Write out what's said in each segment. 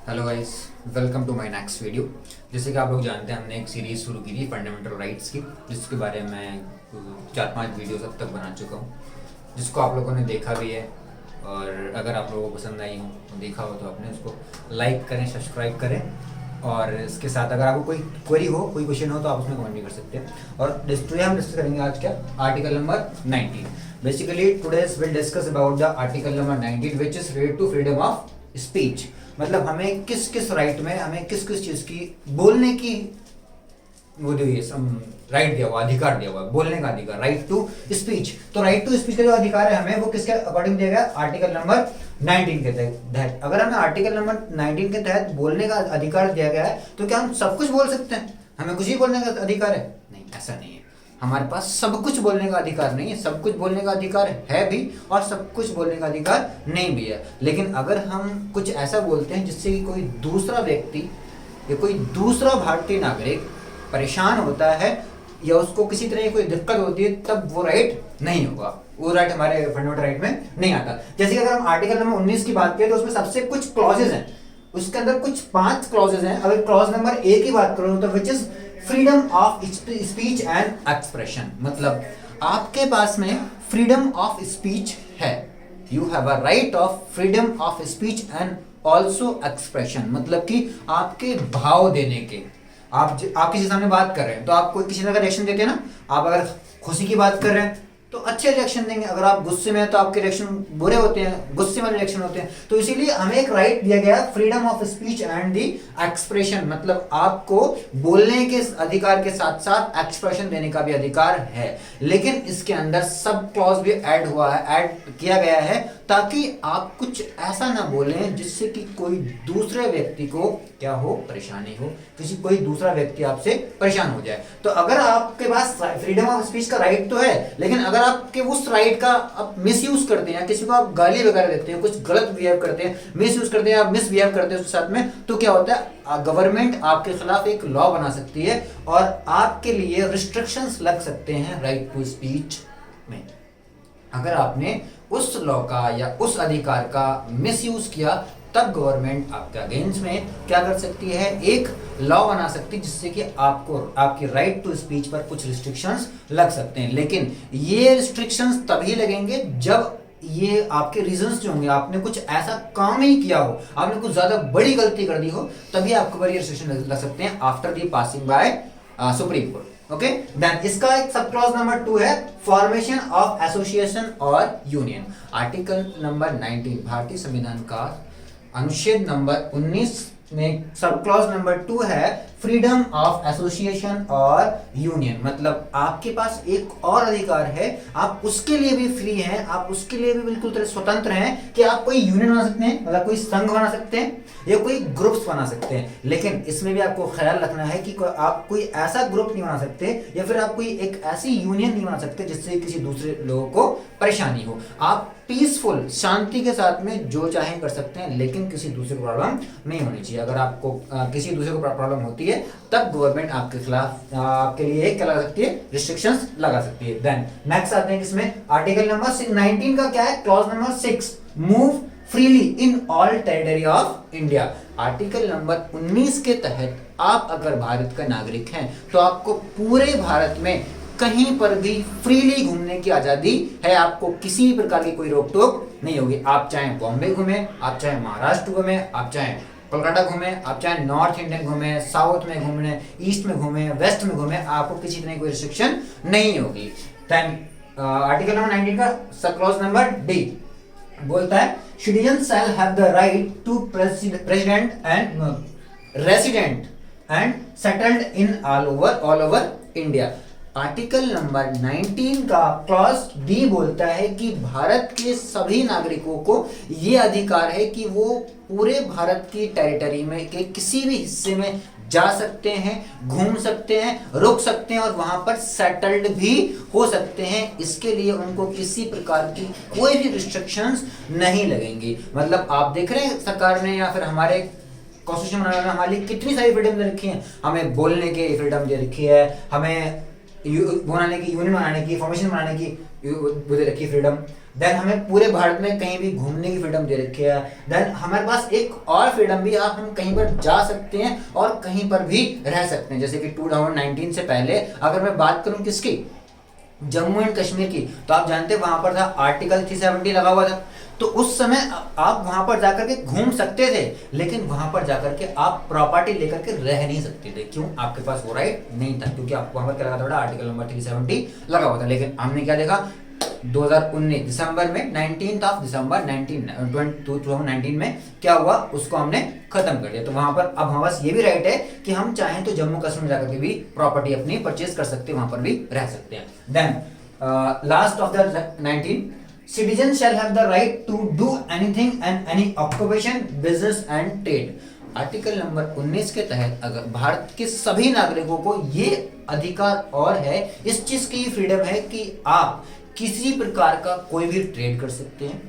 Hello guys, welcome to my next video. जैसे कि आप लोग जानते हैं, हमने एक सीरीज़ शुरू की थी फंडामेंटल राइट्स की, जिसके बारे में मैं 4-5 वीडियोस अब तक बना चुका हूँ, जिसको आप लोगों ने देखा भी है। और अगर आप लोगों को पसंद आई हो, देखा हो, तो आपने उसको लाइक करें, सब्सक्राइब करें। और इसके साथ अगर आपको कोई क्वेरी हो, कोई क्वेश्चन हो, तो आप उसमें कमेंट भी कर सकते हैं। और टुडे हम डिस्कस करेंगे आज क्या, article number 19। Basically today's will discuss about the article number 19 which is related to freedom of speech. मतलब हमें किस किस राइट में, हमें किस किस चीज़ की बोलने की वो दी है, राइट दिया हुआ, अधिकार दिया हुआ, बोलने का अधिकार, राइट टू स्पीच। तो राइट टू स्पीच का जो अधिकार है हमें, वो किसके अकॉर्डिंग दिया गया, आर्टिकल नंबर 19 के तहत। अगर हमें आर्टिकल नंबर 19 के तहत बोलने का अधिकार दिया गया है, तो क्या हम सब कुछ बोल सकते हैं? हमें कुछ ही बोलने का अधिकार है? नहीं, ऐसा नहीं है। हमारे पास सब कुछ बोलने का अधिकार नहीं है। सब कुछ बोलने का अधिकार है भी, और सब कुछ बोलने का अधिकार नहीं भी है। लेकिन अगर हम कुछ ऐसा बोलते हैं जिससे कि कोई दूसरा व्यक्ति या कोई दूसरा भारतीय नागरिक परेशान होता है, या उसको किसी तरह की कोई दिक्कत होती है, तब वो राइट नहीं होगा। वो राइट हमारे फंडामेंटल राइट में नहीं आता। जैसे कि अगर हम आर्टिकल नंबर 19 की बात करें, तो उसमें सबसे कुछ क्लॉजेज हैं। उसके अंदर कुछ 5 क्लॉजेज हैं। अगर क्लॉज नंबर 1 की बात करूं, तो which is freedom of speech and expression. मतलब आपके पास में फ्रीडम ऑफ स्पीच है। You have a right of freedom of speech and also expression. मतलब कि आपके भाव देने के, आप किसी सामने बात कर रहे हैं, तो आप कोई किसी तरह का रिएक्शन देते हैं ना। आप अगर खुशी की बात कर रहे हैं तो अच्छे रिएक्शन देंगे। अगर आप गुस्से में हैं तो आपके रिएक्शन बुरे होते हैं, गुस्से वाले रिएक्शन होते हैं। तो इसीलिए हमें एक राइट दिया गया, freedom of speech and the expression. मतलब आपको बोलने के अधिकार के साथ साथ एक्सप्रेशन देने का भी अधिकार है। लेकिन इसके अंदर सब क्लॉज भी ऐड हुआ है, ऐड किया गया है, ताकि आप कुछ ऐसा ना बोलें जिससे कि कोई दूसरे व्यक्ति को क्या हो, परेशानी हो, कोई दूसरा व्यक्ति आपसे परेशान हो जाए। तो अगर आपके पास फ्रीडम ऑफ स्पीच का राइट तो है, लेकिन अगर आपके उस राइट का आप मिस यूज करते हैं, किसी को आप गाली वगैरह देते हैं, कुछ गलत बिहेव करते हैं, मिस यूज करते हैं, आप मिस बिहेव करते हैं उसके साथ में, तो क्या होता है, गवर्नमेंट आपके खिलाफ एक लॉ बना सकती है और आपके लिए रिस्ट्रिक्शंस लग सकते हैं राइट टू स्पीच में। अगर आपने उस लॉ का या उस अधिकार का मिस यूज किया, तब गवर्नमेंट आपके अगेंस्ट में क्या कर सकती है, एक लॉ बना सकती है, जिससे कि आपको आपकी राइट टू स्पीच पर कुछ रिस्ट्रिक्शंस लग सकते हैं। लेकिन ये रिस्ट्रिक्शंस तभी लगेंगे जब ये आपके रीजंस जो होंगे, आपने कुछ ऐसा काम ही किया हो, आपने कुछ ज्यादा बड़ी गलती कर दी हो, तभी आपको ये रिस्ट्रिक्शन लग सकते हैं after the passing by supreme court. Okay, then इसका एक सब क्लॉज नंबर 2 है, फॉर्मेशन ऑफ एसोसिएशन और यूनियन। आर्टिकल नंबर 19 भारतीय संविधान का अनुच्छेद नंबर 19 में सब क्लॉज नंबर 2 है, फ्रीडम ऑफ एसोसिएशन और यूनियन। मतलब आपके पास एक और अधिकार है, आप उसके लिए भी फ्री हैं, आप उसके लिए भी बिल्कुल तरह स्वतंत्र हैं कि आप कोई यूनियन बना सकते हैं, मतलब कोई संघ बना सकते हैं या कोई ग्रुप्स बना सकते हैं। लेकिन इसमें भी आपको ख्याल रखना है कि आप कोई ऐसा ग्रुप नहीं बना सकते, या फिर आप कोई एक ऐसी यूनियन नहीं बना सकते जिससे किसी दूसरे लोगों को परेशानी हो। आप पीसफुल, शांति के साथ में जो चाहे कर सकते हैं, लेकिन किसी दूसरे को प्रॉब्लम नहीं होनी चाहिए। अगर आपको किसी दूसरे को प्रॉब्लम होती है, तब गवर्नमेंट आपके खिलाफ, आपके लिए क्या लगा सकती है, रिस्ट्रिक्शंस लगा सकती है। देन नेक्स्ट आते हैं इसमें आर्टिकल नंबर 19 का क्या है, clause number 6, move freely in all territory of India. Article number 19 के तहत आप अगर भारत का नागरिक हैं, तो आपको पूरे भारत में कहीं पर भी फ्रीली घूमने की आजादी है। आपको किसी प्रकार की कोई रोक टोक नहीं होगी। आप चाहे बॉम्बे घूमें, आप चाहे महाराष्ट्र घूमें, आप चाहे कोलकाता घूमें, आप चाहे नॉर्थ इंडियन घूमें, साउथ में घूमने, ईस्ट में घूमें, वेस्ट में घूमें, आपको किसी तरह की कोई रिस्ट्रिक्शन नहीं होगी। देन आर्टिकल नंबर 19 का सब क्लॉज नंबर डी बोलता है, citizen shall have the right to president and resident and settled in all over India. Article number 19 का क्लॉज डी बोलता है कि भारत के सभी नागरिकों को यह अधिकार है कि वो पूरे भारत की टेरिटरी में के किसी भी हिस्से में जा सकते हैं, घूम सकते हैं, रुक सकते हैं और वहां पर सेटल्ड भी हो सकते हैं। इसके लिए उनको किसी प्रकार की कोई भी रिस्ट्रिक्शंस नहीं लगेंगी। मतलब आप देख रहे हैं, सरकार ने या फिर हमारे कॉन्स्टिट्यूशन बनाने में हमारे लिए कितनी सारी फ्रीडम दे रखी है। हमें बोलने की फ्रीडम दे रखी है, हमें बनाने की, यूनियन बनाने की, फॉर्मेशन बनाने की वो दे रखी फ्रीडम। देन हमें पूरे भारत में कहीं भी घूमने की फ्रीडम दे रखी है। देन हमारे पास एक और फ्रीडम भी, आप हम कहीं पर जा सकते हैं और कहीं पर भी रह सकते हैं। जैसे कि 2019 से पहले अगर मैं बात करूं किसकी, जम्मू एंड कश्मीर की, तो आप जानते हैं वहां पर था आर्टिकल 370 लगा हुआ था। तो उस समय आप वहां पर जाकर के घूम सकते थे, लेकिन वहां पर जाकर के आप प्रॉपर्टी लेकर के रह नहीं सकते थे। क्यों? आपके पास वो राइट नहीं था, क्योंकि आपको वहां पर क्या लगा था, आर्टिकल नंबर 370 लगा हुआ था। लेकिन हमने क्या देखा, 2019 दिसंबर में 19 दिसंबर 2019 में क्या हुआ, उसको हमने खत्म कर दिया। तो वहां पर अब हमारे पास ये भी राइट है कि हम चाहें तो जम्मू कश्मीर जाकर के भी प्रॉपर्टी अपनी परचेज कर सकते हैं, वहां पर भी रह सकते हैं। Then last of the 19, citizens shall have the right to do anything and any occupation, business and trade। Article number 19 के तहत अगर भारत के सभी नागरिकों को ये अधिकार और है, इस चीज की फ्रीडम है कि आप किसी प्रकार का कोई भी ट्रेड कर सकते हैं,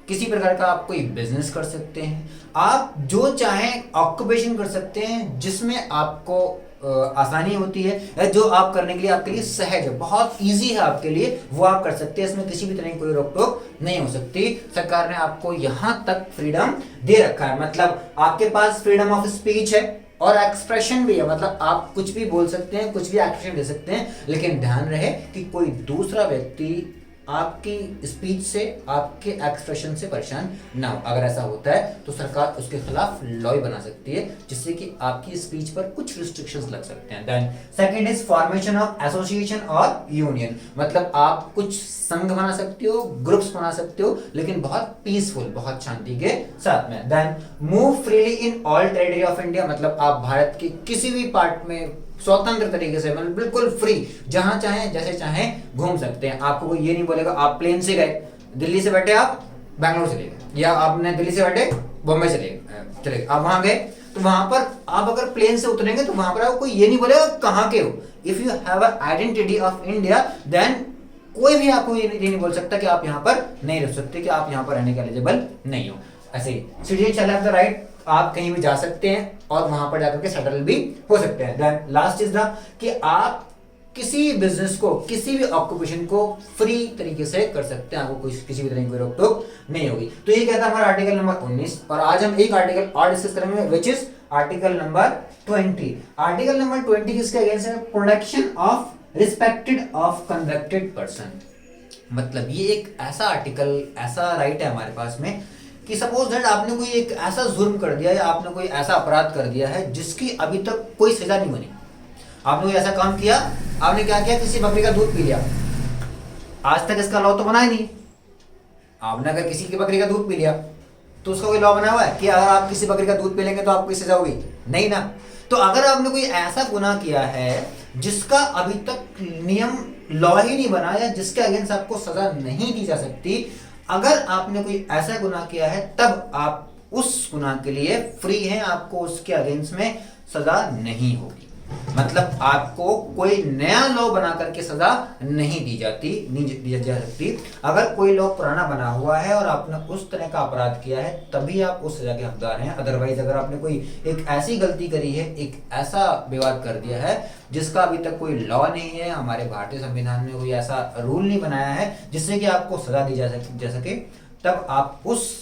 किसी प्रकार का आप कोई बिजनेस कर सकते हैं, आप जो चाहें ऑक्यूपेशन कर सकते हैं, जिसमें आपको आसानी होती है, जो आप करने के लिए आपके लिए सहज है, बहुत इजी है आपके लिए, वो आप कर सकते हैं। इसमें किसी भी तरह की कोई रोक टोक नहीं हो सकती। सरकार ने आपको यहां तक फ्रीडम दे रखा है। मतलब आपके पास फ्रीडम ऑफ स्पीच है और एक्सप्रेशन भी है, मतलब आप कुछ भी बोल सकते हैं, कुछ भी एक्सप्रेशन दे सकते हैं, लेकिन ध्यान रहे कि कोई दूसरा व्यक्ति आपकी स्पीच से, आपके एक्सप्रेशन से परेशान ना हो। अगर ऐसा होता है तो सरकार उसके खिलाफ लॉ बना सकती है, जिससे कि आपकी स्पीच पर कुछ रिस्ट्रिक्शंस लग सकते हैं। Then second is formation of association और यूनियन। मतलब आप कुछ संघ बना सकते हो, ग्रुप्स बना सकते हो, लेकिन बहुत पीसफुल, बहुत शांति के साथ में। Then move freely in all territory of India. मतलब आप भारत के किसी भी पार्ट में स्वतंत्र तरीके से, मतलब बिल्कुल फ्री, जहां चाहें जैसे चाहें घूम सकते हैं। आपको कोई ये नहीं बोलेगा, आप प्लेन से गए, दिल्ली से बैठे आप बैंगलोर चले गए, या आपने दिल्ली से बैठे बॉम्बे चले गए, आप वहां गए, तो वहां पर आप अगर प्लेन से उतरेंगे तो वहां पर आपको ये नहीं बोलेगा कहां के हो। If you have a identity of India, then कोई भी आपको ये नहीं बोल सकता कि आप यहाँ पर नहीं रह सकते, कि आप यहाँ पर रहने के एलिजिबल नहीं हो। ऐसे ही citizen shall have the right, आप कहीं भी जा सकते हैं और वहां पर जाकर के सेटल भी हो सकते हैं। देन लास्ट इज द कि आप किसी बिजनेस को, किसी भी ऑक्यूपेशन को फ्री तरीके से कर सकते हैं, आपको कोई किसी भी तरह की कोई रोक टोक नहीं होगी। तो ये कहता है हमारा आर्टिकल नंबर 19। और आज हम एक आर्टिकल और डिस्कस करेंगे, which is article number 20। Article number 20 किसके अगेंस्ट है? Protection of respected of convicted person. मतलब ये एक ऐसा आर्टिकल, ऐसा राइट है हमारे पास में कि सपोज दैट आपने कोई एक ऐसा जुर्म कर दिया या आपने कोई ऐसा अपराध कर दिया है जिसकी अभी तक कोई सजा नहीं बनी। आपने कोई ऐसा काम किया, आपने क्या किया, किसी बकरी का दूध पी लिया, आज तक इसका लॉ तो बना ही नहीं। आपने अगर किसी की बकरी का दूध पी लिया तो उसका कोई लॉ बना हुआ है कि अगर आप किसी बकरी का दूध पी लेंगे तो आपको सजा होगी? नहीं ना। तो अगर आपने कोई ऐसा गुनाह किया है जिसका अभी तक नियम लॉ ही नहीं बना, या जिसके अगेंस्ट आपको सजा नहीं दी जा सकती, अगर आपने कोई ऐसा गुनाह किया है तब आप उस गुनाह के लिए फ्री हैं, आपको उसके अगेंस्ट में सजा नहीं होगी। मतलब आपको कोई नया लॉ बना करके सजा नहीं दी जा सकती। अगर कोई लॉ पुराना बना हुआ है और आपने उस तरह का अपराध किया है तभी आप उस सजा के हकदार हैं। अदरवाइज अगर आपने कोई एक ऐसी गलती करी है, एक ऐसा विवाद कर दिया है जिसका अभी तक कोई लॉ नहीं है, हमारे भारतीय संविधान में कोई ऐसा रूल नहीं बनाया है जिससे कि आपको सजा दी जा सके, तब आप उस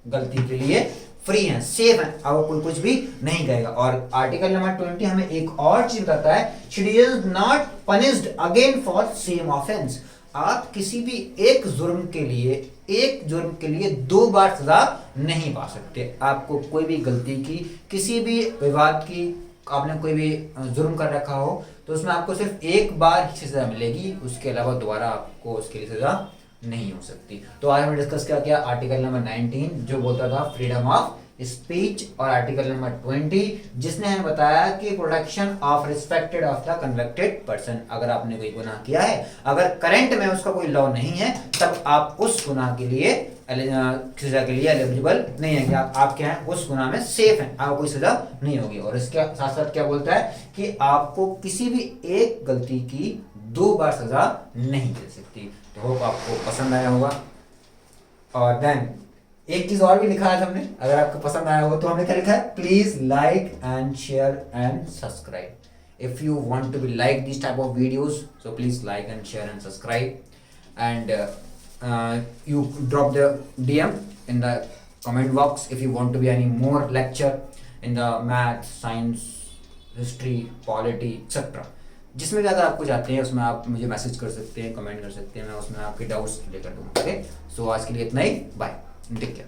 गलती के लिए फ्री हैं, सेफ हैं, आपको कोई कुछ भी नहीं कहेगा। और आर्टिकल नंबर 20 हमें एक और चीज बताता है, citizen not punished again for same offence. आप किसी भी एक जुर्म के लिए 2 बार सजा नहीं पा सकते। आपको कोई भी गलती की, किसी भी विवाद की, आपने कोई भी जुर्म कर रखा हो तो उसमें आपको सिर्फ एक बार ही सजा मिलेगी, उसके अलावा दोबारा आपको उसके लिए सजा नहीं हो सकती। तो आज हमने डिस्कस किया आर्टिकल नंबर 19 जो बोलता था फ्रीडम ऑफ स्पीच, और आर्टिकल नंबर 20 जिसने हमें बताया कि protection of respected of the convicted person. अगर आपने कोई गुनाह किया है, अगर करंट में उसका कोई लॉ नहीं है, तब आप उस गुनाह के लिए सजा के लिए एलिजिबल नहीं है, कि आप क्या है, उस गुनाह में सेफ हैं, आपको कोई सजा नहीं होगी। और इसके साथ साथ क्या बोलता है कि आपको किसी भी एक गलती की 2 बार सजा नहीं दे सकती। तो होप आपको पसंद आया होगा। और देन एक चीज और भी लिखा है हमने, अगर आपको पसंद आया हो तो हमने क्या लिखा है, please like and share and subscribe. If you want to be like this type of videos, so please like and share and subscribe. And you drop the DM in the comment box if you want to be any more lecture in the math, science, history, polity etcetera, जिसमें ज़्यादा आपको चाहते हैं उसमें आप मुझे message कर सकते हैं, कमेंट कर सकते हैं, मैं उसमें आपके डाउट्स क्लियर कर दूँगा। ओके, सो आज के लिए इतना ही, बाय, टेक केयर।